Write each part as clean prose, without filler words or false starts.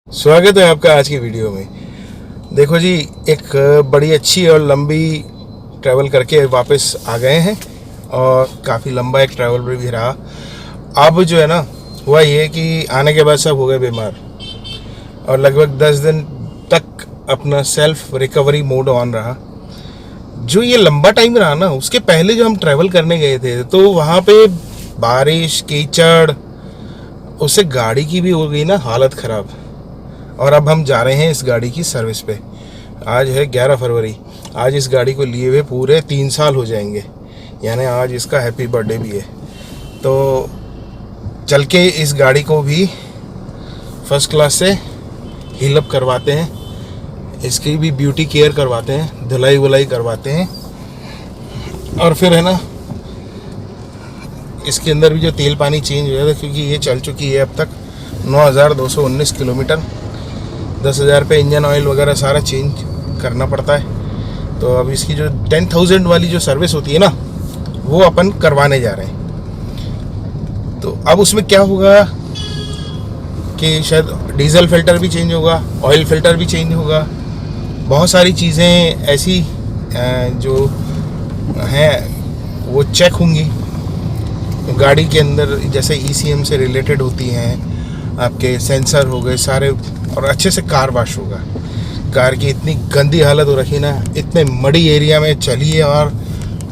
स्वागत है आपका आज की वीडियो में। देखो जी, एक बड़ी अच्छी और लंबी ट्रैवल करके वापस आ गए हैं और काफ़ी लंबा एक ट्रैवल भी रहा। अब जो है ना, हुआ ये कि आने के बाद सब हो गए बीमार और लगभग 10 दिन तक अपना सेल्फ रिकवरी मोड ऑन रहा। जो ये लंबा टाइम रहा ना, उसके पहले जो हम ट्रैवल करने गए थे तो वहाँ पे बारिश कीचड़, उससे गाड़ी की भी हो गई ना हालत ख़राब। और अब हम जा रहे हैं इस गाड़ी की सर्विस पे। आज है 11 फरवरी। आज इस गाड़ी को लिए हुए पूरे 3 साल हो जाएंगे, यानी आज इसका हैप्पी बर्थडे भी है। तो चल के इस गाड़ी को भी फर्स्ट क्लास से हील अप करवाते हैं, इसकी भी ब्यूटी केयर करवाते हैं, धुलाई वुलाई करवाते हैं। और फिर है ना, इसके अंदर भी जो तेल पानी चेंज हो जाता है, क्योंकि ये चल चुकी है अब तक 9,219 किलोमीटर। 10,000 पे इंजन ऑयल वगैरह सारा चेंज करना पड़ता है। तो अब इसकी जो 10,000 वाली जो सर्विस होती है ना, वो अपन करवाने जा रहे हैं। तो अब उसमें क्या होगा कि शायद डीजल फिल्टर भी चेंज होगा, ऑयल फिल्टर भी चेंज होगा, बहुत सारी चीज़ें ऐसी जो हैं वो चेक होंगी गाड़ी के अंदर, जैसे ECM से रिलेटेड होती हैं, आपके सेंसर हो गए सारे। और अच्छे से कार वॉश होगा। कार की इतनी गंदी हालत हो रखी ना, इतने मड़ी एरिया में चलिए और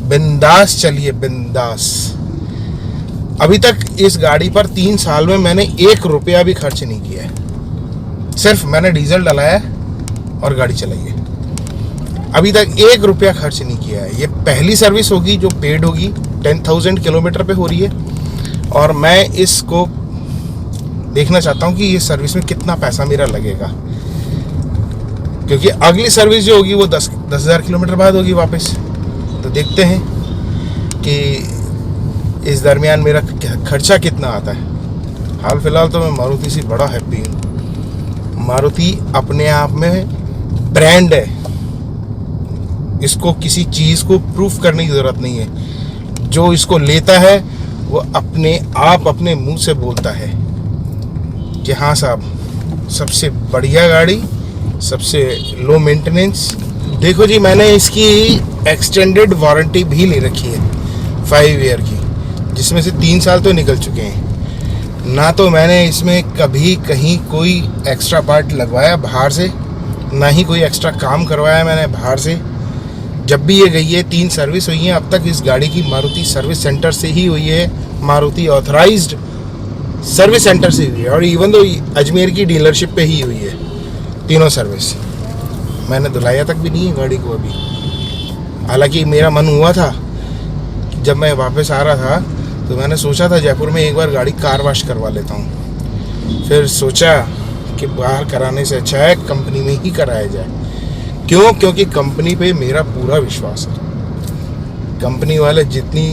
बिंदास चलिए, बिंदास। अभी तक इस गाड़ी पर 3 साल में मैंने 1 रुपया भी खर्च नहीं किया है। सिर्फ मैंने डीजल डलाया और गाड़ी चलाई है। अभी तक 1 रुपया खर्च नहीं किया है। ये पहली सर्विस होगी जो पेड होगी, 10,000 किलोमीटर पे हो रही है। और मैं इसको देखना चाहता हूँ कि ये सर्विस में कितना पैसा मेरा लगेगा, क्योंकि अगली सर्विस जो होगी वो 10,000 किलोमीटर बाद होगी वापस। तो देखते हैं कि इस दरमियान मेरा खर्चा कितना आता है। हाल फिलहाल तो मैं मारुति से बड़ा हैप्पी हूँ। मारुति अपने आप में ब्रांड है, इसको किसी चीज़ को प्रूफ करने की ज़रूरत नहीं है। जो इसको लेता है वो अपने आप अपने मुंह से बोलता है कि हाँ साहब, सबसे बढ़िया गाड़ी, सबसे लो मेंटेनेंस। देखो जी, मैंने इसकी एक्सटेंडेड वारंटी भी ले रखी है 5 ईयर की, जिसमें से 3 साल तो निकल चुके हैं। ना तो मैंने इसमें कभी कहीं कोई एक्स्ट्रा पार्ट लगवाया बाहर से, ना ही कोई एक्स्ट्रा काम करवाया मैंने बाहर से। जब भी ये गई है, 3 सर्विस हुई हैं अब तक इस गाड़ी की, मारुति सर्विस सेंटर से ही हुई है, मारुति ऑथराइज्ड सर्विस सेंटर से हुई है। और इवन तो अजमेर की डीलरशिप पे ही हुई है तीनों सर्विस। मैंने धुलाया तक भी नहीं है गाड़ी को अभी। हालांकि मेरा मन हुआ था, जब मैं वापस आ रहा था तो मैंने सोचा था जयपुर में एक बार गाड़ी कार वॉश करवा लेता हूँ। फिर सोचा कि बाहर कराने से अच्छा है कंपनी में ही कराया जाए। क्यों? क्योंकि कंपनी पे मेरा पूरा विश्वास है। कंपनी वाले जितनी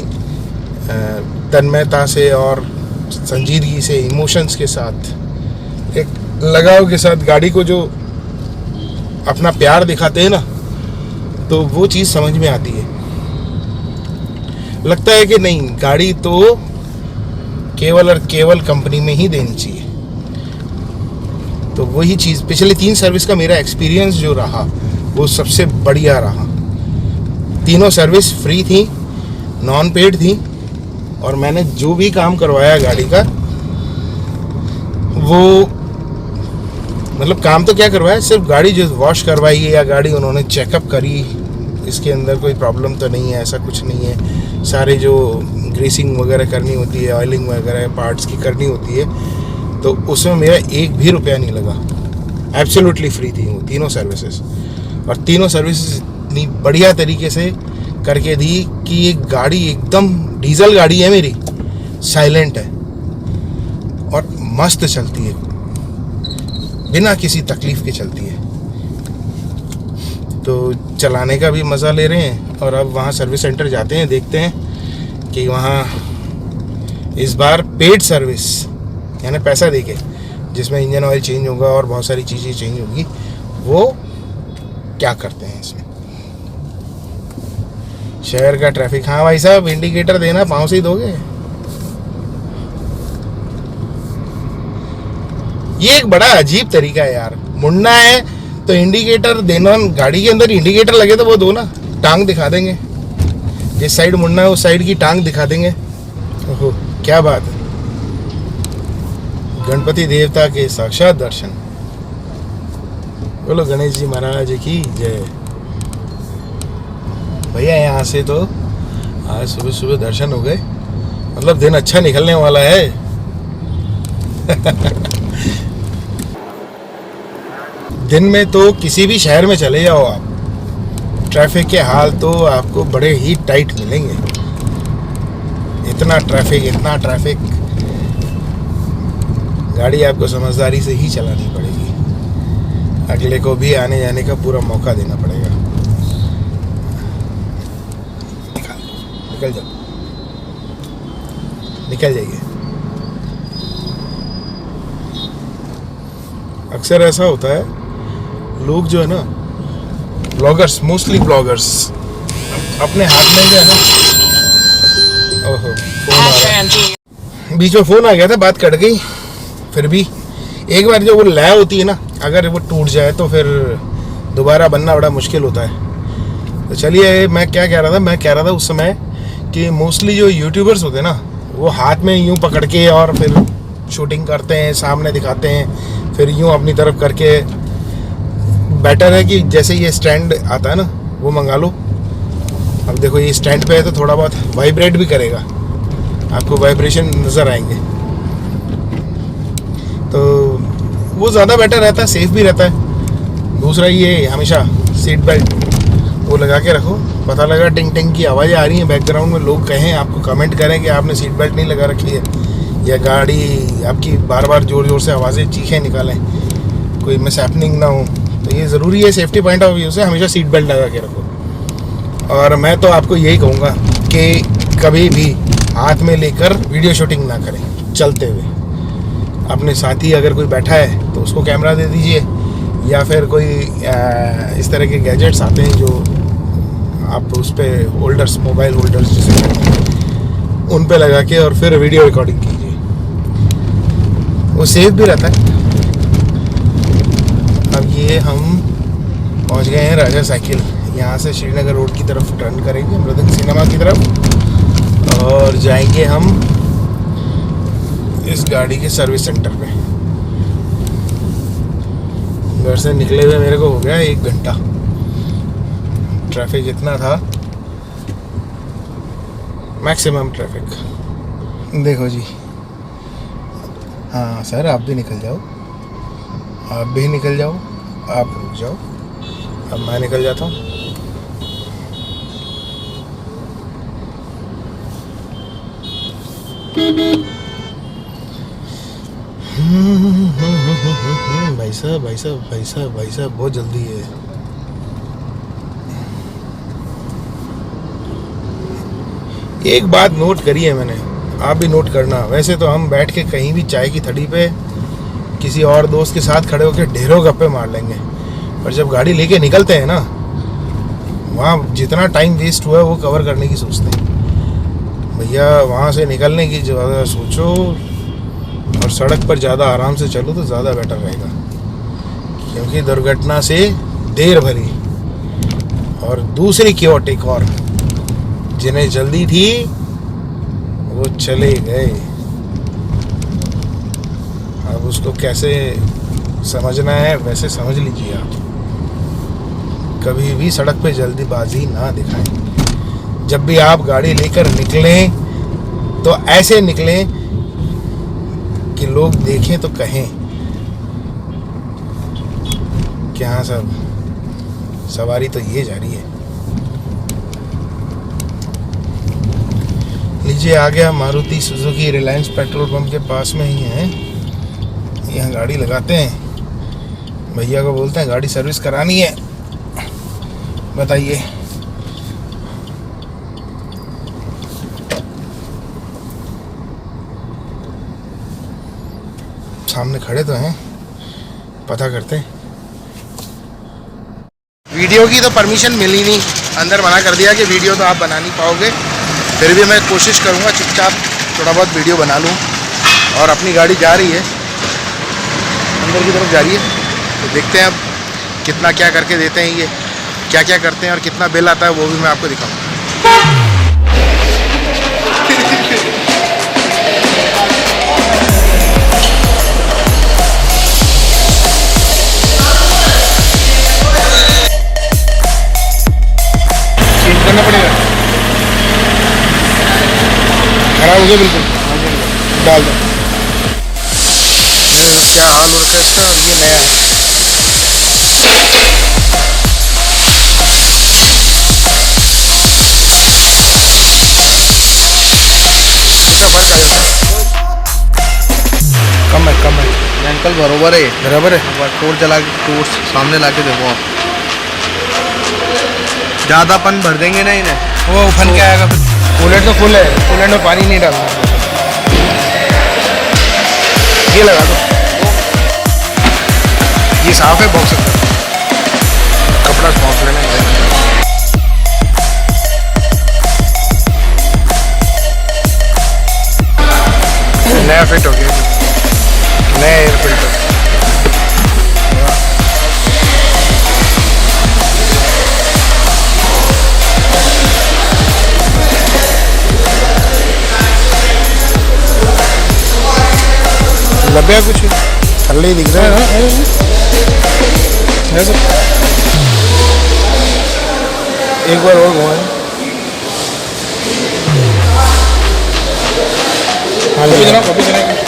तन्मयता से और संजीदगी से, इमोशंस के साथ, एक लगाव के साथ गाड़ी को जो अपना प्यार दिखाते हैं ना, तो वो चीज़ समझ में आती है। लगता है कि नहीं, गाड़ी तो केवल और केवल कंपनी में ही देनी चाहिए। तो वही चीज़ पिछले 3 सर्विस का मेरा एक्सपीरियंस जो रहा वो सबसे बढ़िया रहा। तीनों सर्विस फ्री थी, नॉन पेड थी। और मैंने जो भी काम करवाया गाड़ी का, वो मतलब काम तो क्या करवाया, सिर्फ गाड़ी जो वॉश करवाई है या गाड़ी उन्होंने चेकअप करी, इसके अंदर कोई प्रॉब्लम तो नहीं है, ऐसा कुछ नहीं है। सारे जो ग्रीसिंग वगैरह करनी होती है, ऑयलिंग वगैरह पार्ट्स की करनी होती है, तो उसमें मेरा 1 भी रुपया नहीं लगा। एब्सोल्युटली फ्री थी वो तीनों सर्विसेज। और तीनों सर्विसेज इतनी बढ़िया तरीके से करके दी कि ये गाड़ी एकदम डीजल गाड़ी है मेरी, साइलेंट है और मस्त चलती है, बिना किसी तकलीफ के चलती है। तो चलाने का भी मज़ा ले रहे हैं। और अब वहाँ सर्विस सेंटर जाते हैं, देखते हैं कि वहाँ इस बार पेड सर्विस, यानी पैसा देके, जिसमें इंजन ऑयल चेंज होगा और बहुत सारी चीज़ें चेंज होगी, वो क्या करते हैं इसमें। शहर का ट्रैफिक, हाँ भाई साहब, इंडिकेटर देना पाँव से ही दोगे। ये एक बड़ा अजीब तरीका है यार, मुड़ना है तो इंडिकेटर देना, गाड़ी के अंदर इंडिकेटर लगे तो वो दो ना, टांग दिखा देंगे, जिस साइड मुड़ना है उस साइड की टांग दिखा देंगे। ओहो क्या बात है, गणपति देवता के साक्षात दर्शन। बोलो गणेश जी महाराज की जय। भैया यहाँ से तो आज सुबह सुबह दर्शन हो गए, मतलब दिन अच्छा निकलने वाला है। दिन में तो किसी भी शहर में चले जाओ आप, ट्रैफिक के हाल तो आपको बड़े ही टाइट मिलेंगे। इतना ट्रैफिक, गाड़ी आपको समझदारी से ही चलानी पड़ेगी, अगले को भी आने जाने का पूरा मौका देना पड़ेगा। निकल जाइए। अक्सर ऐसा होता है, लोग जो है ना, ब्लॉगर्स, मोस्टली ब्लॉगर्स, अपने हाथ में जो है ना, ओहो बीच में फोन आ गया था, बात कट गई। फिर भी एक बार जो वो लय होती है ना, अगर वो टूट जाए तो फिर दोबारा बनना बड़ा मुश्किल होता है। तो चलिए, मैं क्या कह रहा था, मैं कह रहा था उस समय कि मोस्टली जो यूट्यूबर्स होते हैं ना, वो हाथ में यूं पकड़ के और फिर शूटिंग करते हैं, सामने दिखाते हैं, फिर यूं अपनी तरफ करके। बेटर है कि जैसे ये स्टैंड आता है ना, वो मंगा लो। अब देखो ये स्टैंड पे है तो थोड़ा बहुत वाइब्रेट भी करेगा, आपको वाइब्रेशन नज़र आएंगे, तो वो ज़्यादा बेटर रहता है, सेफ भी रहता है। दूसरा ये हमेशा सीट बेल्ट वो लगा के रखो। पता लगा टिंग टिंग की आवाज़ें आ रही हैं बैकग्राउंड में, लोग कहें, आपको कमेंट करें कि आपने सीट बेल्ट नहीं लगा रखी है, या गाड़ी आपकी बार बार ज़ोर ज़ोर से आवाज़ें चीखें निकालें, कोई मिस हैपनिंग ना हो। तो ये ज़रूरी है, सेफ्टी पॉइंट ऑफ व्यू से हमेशा सीट बेल्ट लगा के रखो। और मैं तो आपको यही कहूँगा कि कभी भी हाथ में लेकर वीडियो शूटिंग ना करें चलते हुए। अपने साथी अगर कोई बैठा है तो उसको कैमरा दे दीजिए, या फिर कोई इस तरह के गैजेट्स आते हैं जो आप उस पर होल्डर्स, मोबाइल होल्डर्स जिसे कहते हैं, उन पे लगा के और फिर वीडियो रिकॉर्डिंग कीजिए, वो सेफ भी रहता है। अब ये हम पहुंच गए हैं राजा साइकिल। यहाँ से श्रीनगर रोड की तरफ टर्न करेंगे, मृदंग सिनेमा की तरफ, और जाएंगे हम इस गाड़ी के सर्विस सेंटर पे। घर से निकले हुए मेरे को हो गया 1 घंटा, ट्रैफिक इतना था, मैक्सिमम ट्रैफिक। देखो जी, हाँ सर आप भी निकल जाओ, आप भी निकल जाओ, आप रुक जाओ, अब मैं निकल जाता हूँ। भाई साहब भाई साहब भाई साहब भाई साहब, बहुत जल्दी है। एक बात नोट करी है मैंने, आप भी नोट करना। वैसे तो हम बैठ के कहीं भी चाय की थड़ी पे किसी और दोस्त के साथ खड़े होकर ढेरों गप्पे मार लेंगे, पर जब गाड़ी लेके निकलते हैं ना, वहाँ जितना टाइम वेस्ट हुआ है वो कवर करने की सोचते हैं। भैया वहाँ से निकलने की ज़्यादा सोचो और सड़क पर ज़्यादा आराम से चलो तो ज़्यादा बेटर रहेगा, क्योंकि दुर्घटना से देर भरी। और दूसरी क्योट एक और, जिन्हें जल्दी थी वो चले गए। अब उसको कैसे समझना है वैसे समझ लीजिए आप। कभी भी सड़क पे जल्दीबाजी ना दिखाएं। जब भी आप गाड़ी लेकर निकलें तो ऐसे निकलें कि लोग देखें तो कहें कि हाँ साहब, सवारी तो ये जा रही है। लीजिए आ गया Maruti Suzuki, Reliance petrol pump के पास में ही है। यहाँ गाड़ी लगाते हैं, भैया को बोलते हैं गाड़ी सर्विस करानी है, बताइए। सामने खड़े तो हैं, पता करते हैं। वीडियो की तो परमिशन मिली नहीं, अंदर मना कर दिया कि वीडियो तो आप बना नहीं पाओगे। फिर भी मैं कोशिश करूँगा चुपचाप थोड़ा बहुत वीडियो बना लूँ। और अपनी गाड़ी जा रही है, अंदर की तरफ जा रही है। तो देखते हैं अब कितना क्या करके देते हैं, ये क्या क्या करते हैं और कितना बिल आता है वो भी मैं आपको दिखाऊंगा। चेंज करना पड़ेगा, खराब हो गया बिल्कुल, डाल दो। क्या हाल हो रखा है इसका, और ये नया है। कम है अंकल बरोबर है, बराबर है। टोल चला के टोल सामने ला के देखो आप, ज़्यादापन भर देंगे ना इन्हें, वो उफन के आएगा फिर। कूलेट तो फुल है, कूलेट में पानी नहीं डालना। ये लगा दो, ये साफ है बॉक्स का, कपड़ा साफ लेना है। नया फिट हो गया, नया एयर फिल्टर। लगे कुछ थल्ले ही दिख रहा है। एक बार और घुमाएं। हाँ ले जनाब, कॉपी करेंगे।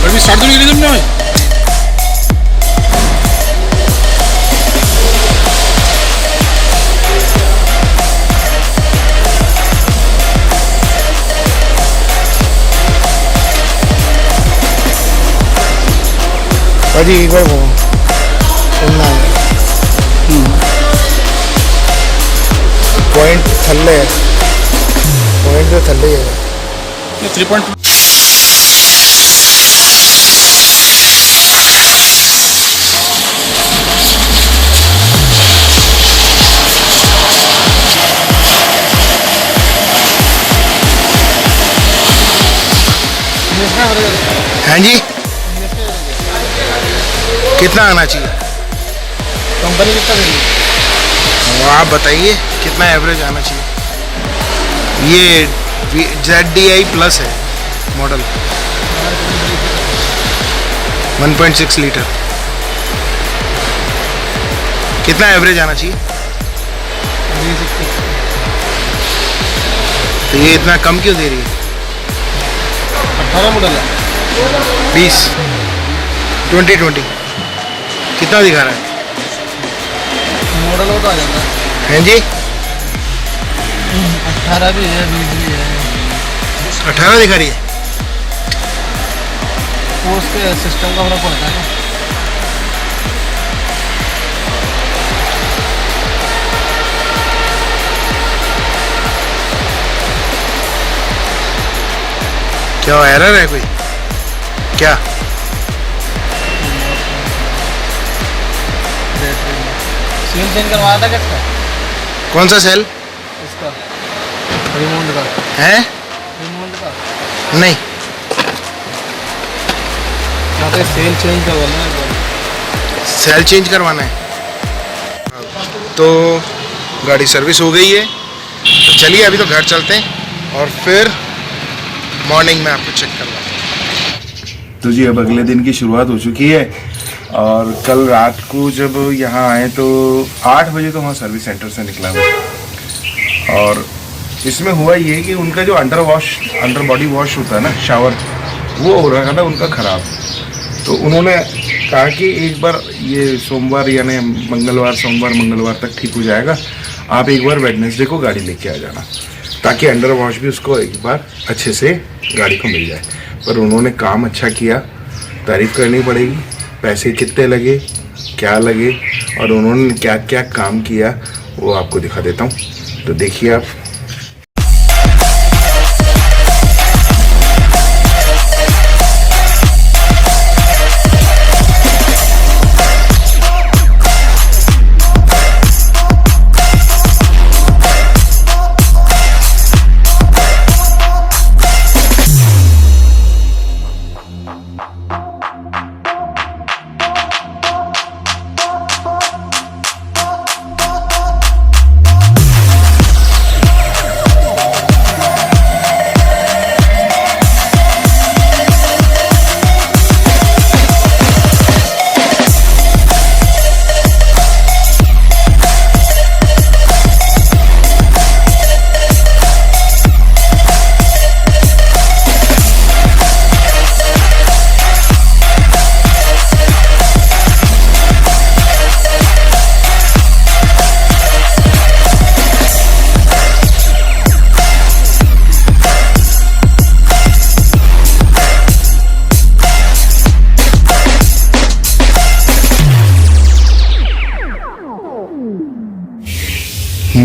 अभी स्टार्ट तो नहीं करी तुमने भाई? भाजी एक बार घूमो, पॉइंट थल्ले है, पॉइंट तो थल्ले है। 3.2 हाँ जी, कितना आना चाहिए? कंपनी कितना दे रही है? आप बताइए कितना एवरेज आना चाहिए? ये ZDI प्लस है मॉडल, 1.6 लीटर। कितना एवरेज आना चाहिए? तो ये इतना कम क्यों दे रही है? 18 मॉडल है, 2020 कितना दिखा रहा है? मॉडल वो तो आ जाता है। हैं जी, 18 भी है, 20 भी है। 18 दिखा रही है। वो उसके सिस्टम का फर्क पड़ता है ना। क्या एरर है कोई क्या? सील चेंज करवाया था क्या इसका? कौन सा सेल? इसका रिमोट का है? रिमोट का नहीं, सेल चेंज करवाना है। सेल चेंज करवाना है। तो गाड़ी सर्विस हो गई है, तो चलिए अभी तो घर चलते हैं और फिर मॉर्निंग में आपको चेक करवाते हैं। तो जी अब अगले दिन की शुरुआत हो चुकी है, और कल रात को जब यहाँ आए तो 8 बजे तो वहाँ सर्विस सेंटर से निकला मैं। और इसमें हुआ ये कि उनका जो अंडर बॉडी वॉश होता है ना, शावर, वो हो रहा था उनका ख़राब। तो उन्होंने कहा कि एक बार ये सोमवार यानी मंगलवार तक ठीक हो जाएगा, आप एक बार वेडनेसडे को गाड़ी लेके आ जाना, ताकि अंडर वॉश भी उसको एक बार अच्छे से गाड़ी को मिल जाए। पर उन्होंने काम अच्छा किया, तारीफ़ करनी पड़ेगी। पैसे कितने लगे, क्या लगे, और उन्होंने क्या क्या काम किया वो आपको दिखा देता हूँ, तो देखिए आप।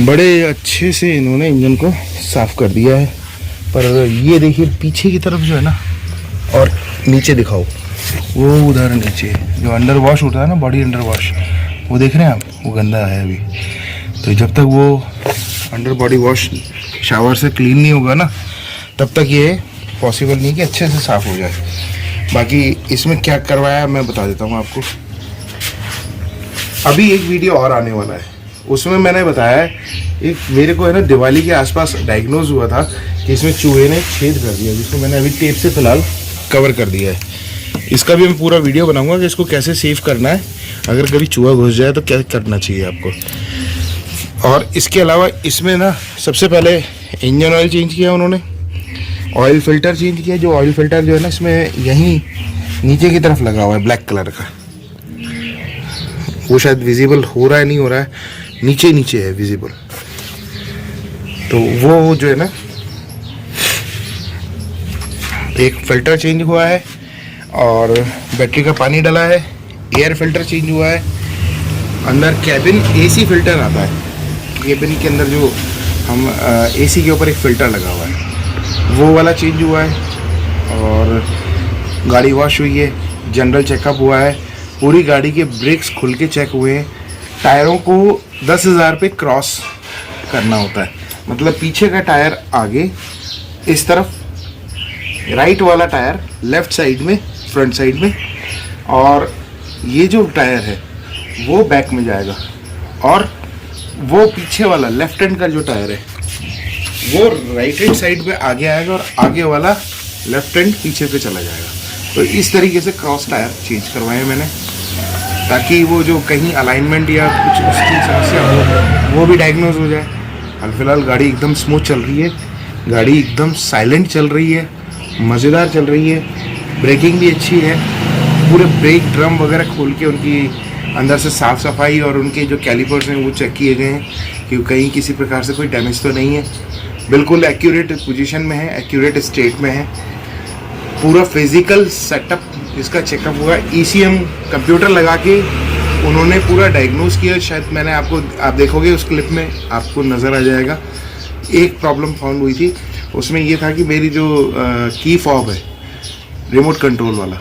बड़े अच्छे से इन्होंने इंजन को साफ कर दिया है। पर ये देखिए पीछे की तरफ जो है ना, और नीचे दिखाओ, वो उधर नीचे जो अंडर वॉश होता है ना, बॉडी अंडर वॉश, वो देख रहे हैं आप, वो गंदा है अभी। तो जब तक वो अंडर बॉडी वॉश शावर से क्लीन नहीं होगा ना, तब तक ये पॉसिबल नहीं कि अच्छे से साफ़ हो जाए। बाकी इसमें क्या करवाया मैं बता देता हूँ आपको। अभी एक वीडियो और आने वाला है, उसमें मैंने बताया है, एक मेरे को है ना दिवाली के आसपास डायग्नोज हुआ था कि इसमें चूहे ने छेद कर दिया, जिसको मैंने अभी टेप से फिलहाल कवर कर दिया है। इसका भी मैं पूरा वीडियो बनाऊंगा कि इसको कैसे सेव करना है, अगर कभी चूहा घुस जाए तो क्या करना चाहिए आपको। और इसके अलावा इसमें ना सबसे पहले इंजन ऑयल चेंज किया उन्होंने, ऑयल फिल्टर चेंज किया। जो ऑयल फिल्टर जो है ना इसमें यहीं नीचे की तरफ लगा हुआ है ब्लैक कलर का, वो शायद विजिबल हो रहा है नहीं हो रहा है, नीचे नीचे है विजिबल। तो वो जो है ना एक फिल्टर चेंज हुआ है, और बैटरी का पानी डला है, एयर फिल्टर चेंज हुआ है, अंदर कैबिन एसी फिल्टर आता है, कैबिन के अंदर जो हम एसी के ऊपर एक फ़िल्टर लगा हुआ है वो वाला चेंज हुआ है, और गाड़ी वॉश हुई है, जनरल चेकअप हुआ है, पूरी गाड़ी के ब्रेक्स खुल के चेक हुए हैं। टायरों को 10,000 पे क्रॉस करना होता है, मतलब पीछे का टायर आगे इस तरफ, राइट वाला टायर लेफ्ट साइड में, फ्रंट साइड में, और ये जो टायर है वो बैक में जाएगा, और वो पीछे वाला लेफ्ट हैंड का जो टायर है वो राइट हैंड साइड में आगे आएगा, और आगे वाला लेफ्ट हैंड पीछे पे चला जाएगा। तो इस तरीके से क्रॉस टायर चेंज करवाए मैंने, ताकि वो जो कहीं अलाइनमेंट या कुछ उसकी समस्या हो वो भी डायग्नोज हो जाए। हाल फिलहाल गाड़ी एकदम स्मूथ चल रही है, गाड़ी एकदम साइलेंट चल रही है, मज़ेदार चल रही है, ब्रेकिंग भी अच्छी है। पूरे ब्रेक ड्रम वगैरह खोल के उनकी अंदर से साफ़ सफाई और उनके जो कैलिपर्स हैं वो चेक किए गए हैं कि कहीं किसी प्रकार से कोई डैमेज तो नहीं है। बिल्कुल एक्यूरेट पोजीशन में है, एक्यूरेट स्टेट में है। पूरा फिजिकल सेटअप इसका चेकअप हुआ, ECM कंप्यूटर लगा के उन्होंने पूरा डायग्नोज किया। शायद मैंने आप देखोगे उस क्लिप में आपको नज़र आ जाएगा। एक प्रॉब्लम फाउंड हुई थी, उसमें ये था कि मेरी जो की फॉब है रिमोट कंट्रोल वाला,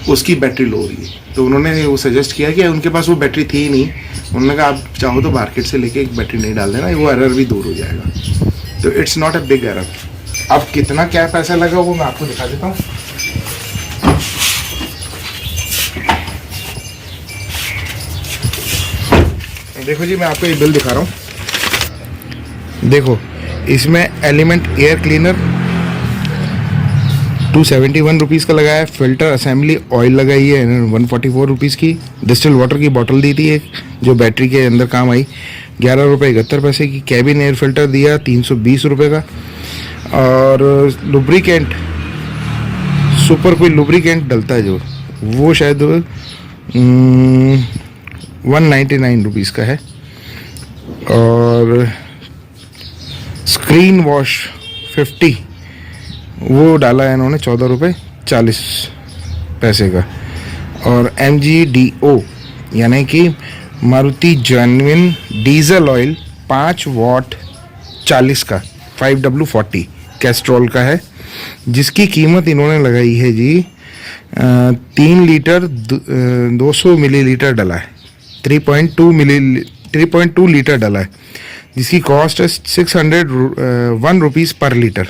उसकी बैटरी लो हो रही है। तो उन्होंने वो सजेस्ट किया कि उनके पास वो बैटरी थी ही नहीं, उन्होंने कहा आप चाहो तो मार्केट से लेके एक बैटरी नहीं डाल देना, वो एरर भी दूर हो जाएगा। तो it's not a big error. अब कितना क्या पैसा लगा वो मैं आपको दिखा देता हूँ। देखो जी, मैं आपको ये बिल दिखा रहा हूँ। देखो इसमें एलिमेंट एयर क्लीनर 271 रुपीज़ का लगाया है, फिल्टर असेंबली ऑयल लगाई है 144 रुपीज़ की, डिस्टिल वाटर की बोतल दी थी एक जो बैटरी के अंदर काम आई 11 रुपये 71 पैसे की, कैबिन एयर फिल्टर दिया 320 रुपये का, और लुब्रिकेंट सुपर कोई लुब्रिकेंट डलता है जो, वो शायद 199 रुपीज़ का है, और स्क्रीन वॉश 50 वो डाला है इन्होंने 14 रुपये 40 पैसे का, और MGDO यानी कि Maruti genuine diesel oil 5 what 40 का 5W40 कैस्ट्रॉल का है, जिसकी कीमत इन्होंने लगाई है जी 3 लीटर 200 मिलीलीटर डला है, 3.2 लीटर डला है, जिसकी कॉस्ट है 601 रुपीज़ पर लीटर।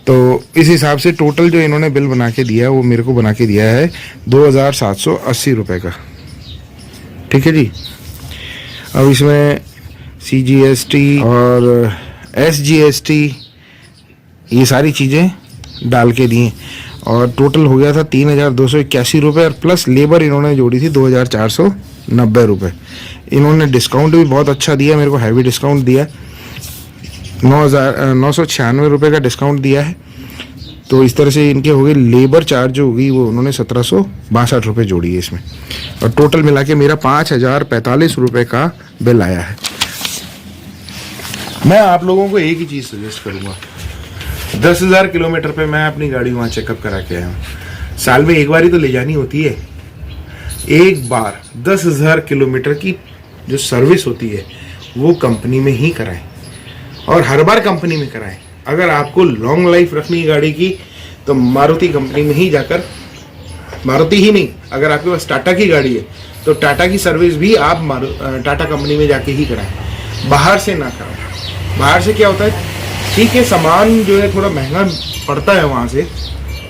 तो इस हिसाब से टोटल जो इन्होंने बिल बना के दिया है वो मेरे को बना के दिया है 2780 रुपये का। ठीक है जी। अब इसमें CGST और SGST ये सारी चीज़ें डाल के दी, और टोटल हो गया था 3281 रुपये, और प्लस लेबर इन्होंने जोड़ी थी 2490 रुपये। इन्होंने डिस्काउंट भी बहुत अच्छा दिया, मेरे को हैवी डिस्काउंट दिया, 996 रुपये का डिस्काउंट दिया है। तो इस तरह से इनके हो गए, लेबर चार्ज जो होगी वो उन्होंने 1762 रुपये जोड़ी है इसमें, और टोटल मिला के मेरा 5045 रुपये का बिल आया है। मैं आप लोगों को एक ही चीज़ सजेस्ट करूँगा, 10,000 किलोमीटर पे मैं अपनी गाड़ी वहाँ चेकअप करा के आया हूँ। साल में एक बार ही तो ले जानी होती है, एक बार 10,000 किलोमीटर की जो सर्विस होती है वो कंपनी में ही कराएं, और हर बार कंपनी में कराएं। अगर आपको लॉन्ग लाइफ रखनी है गाड़ी की तो मारुति कंपनी में ही जाकर, मारुति ही नहीं, अगर आपके पास टाटा की गाड़ी है तो टाटा की सर्विस भी आप टाटा कंपनी में जाके ही कराएं, बाहर से ना कराएं। बाहर से क्या होता है, ठीक है सामान जो है थोड़ा महंगा पड़ता है वहाँ से,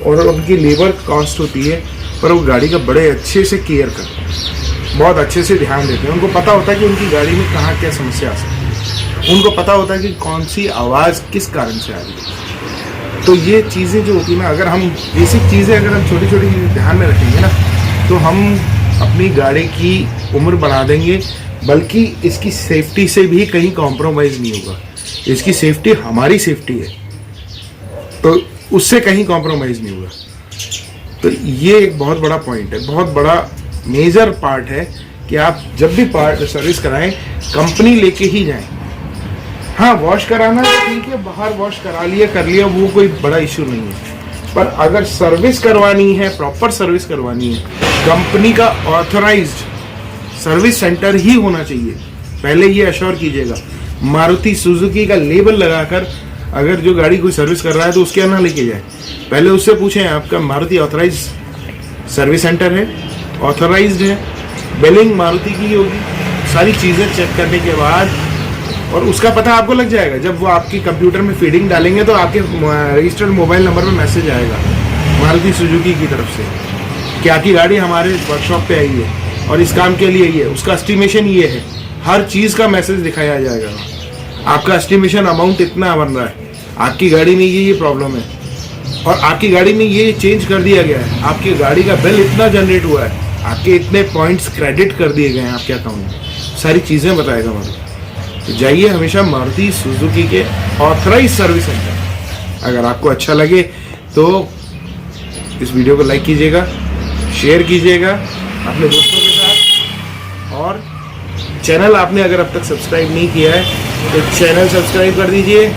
और उनकी लेबर कॉस्ट होती है, पर वो गाड़ी का बड़े अच्छे से केयर करते हैं, बहुत अच्छे से ध्यान देते हैं। उनको पता होता है कि उनकी गाड़ी में कहाँ क्या समस्या आ सकती है, उनको पता होता है कि कौन सी आवाज़ किस कारण से आ रही है। तो ये चीज़ें जो होती है ना, अगर हम बेसिक चीज़ें अगर हम छोटी छोटी ध्यान में रखेंगे ना, तो हम अपनी गाड़ी की उम्र बढ़ा देंगे, बल्कि इसकी सेफ्टी से भी कहीं कॉम्प्रोमाइज़ नहीं होगा। इसकी सेफ्टी हमारी सेफ्टी है, तो उससे कहीं कॉम्प्रोमाइज़ नहीं होगा। तो ये एक बहुत बड़ा पॉइंट है, बहुत बड़ा मेजर पार्ट है कि आप जब भी सर्विस कराएं कंपनी लेके ही जाएं। हाँ, वॉश कराना ठीक है, बाहर वॉश करा लिया कर लिया, वो कोई बड़ा इशू नहीं है, पर अगर सर्विस करवानी है, प्रॉपर सर्विस करवानी है, कंपनी का ऑथराइज्ड सर्विस सेंटर ही होना चाहिए। पहले ये अश्योर कीजिएगा। मारुति सुजुकी का लेबल लगाकर अगर जो गाड़ी कोई सर्विस कर रहा है तो उसके यहाँ ना लेके जाए, पहले उससे पूछें आपका मारुति ऑथराइज सर्विस सेंटर है, ऑथराइज्ड है, बिलिंग मारुति की होगी, सारी चीज़ें चेक करने के बाद, और उसका पता आपको लग जाएगा। जब वो आपके कंप्यूटर में फीडिंग डालेंगे तो आपके रजिस्टर्ड मोबाइल नंबर पर मैसेज आएगा मारुति सुजुकी की तरफ से कि आपकी गाड़ी हमारे वर्कशॉप पे आई है और इस काम के लिए ये है, उसका एस्टिमेशन ये है, हर चीज़ का मैसेज दिखाया जाएगा। आपका एस्टिमेशन अमाउंट इतना बन रहा है, आपकी गाड़ी में ये प्रॉब्लम है, और आपकी गाड़ी में ये चेंज कर दिया गया है, आपकी गाड़ी का बिल इतना जनरेट हुआ है, आपके इतने पॉइंट्स क्रेडिट कर दिए गए हैं आपके अकाउंट में, सारी चीज़ें बताएगा मारुति। तो जाइए हमेशा मारुति सुजुकी के ऑथराइज सर्विस सेंटर। अगर आपको अच्छा लगे तो इस वीडियो को लाइक कीजिएगा, शेयर कीजिएगा अपने दोस्तों के साथ, और चैनल आपने अगर अब तक सब्सक्राइब नहीं किया है तो चैनल सब्सक्राइब कर दीजिए।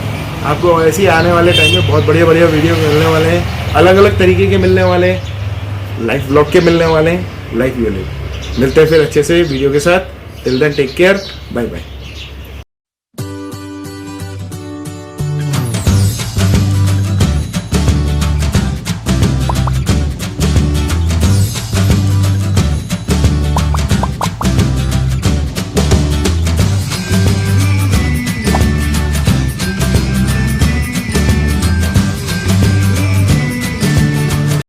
आपको ऐसे ही आने वाले टाइम में बहुत बढ़िया बढ़िया वीडियो मिलने वाले हैं, अलग अलग तरीके के मिलने वाले हैं, लाइफ ब्लॉग के मिलने वाले हैं, लाइफ वीडियो। मिलते हैं फिर अच्छे से वीडियो के साथ। Till then take care, bye bye.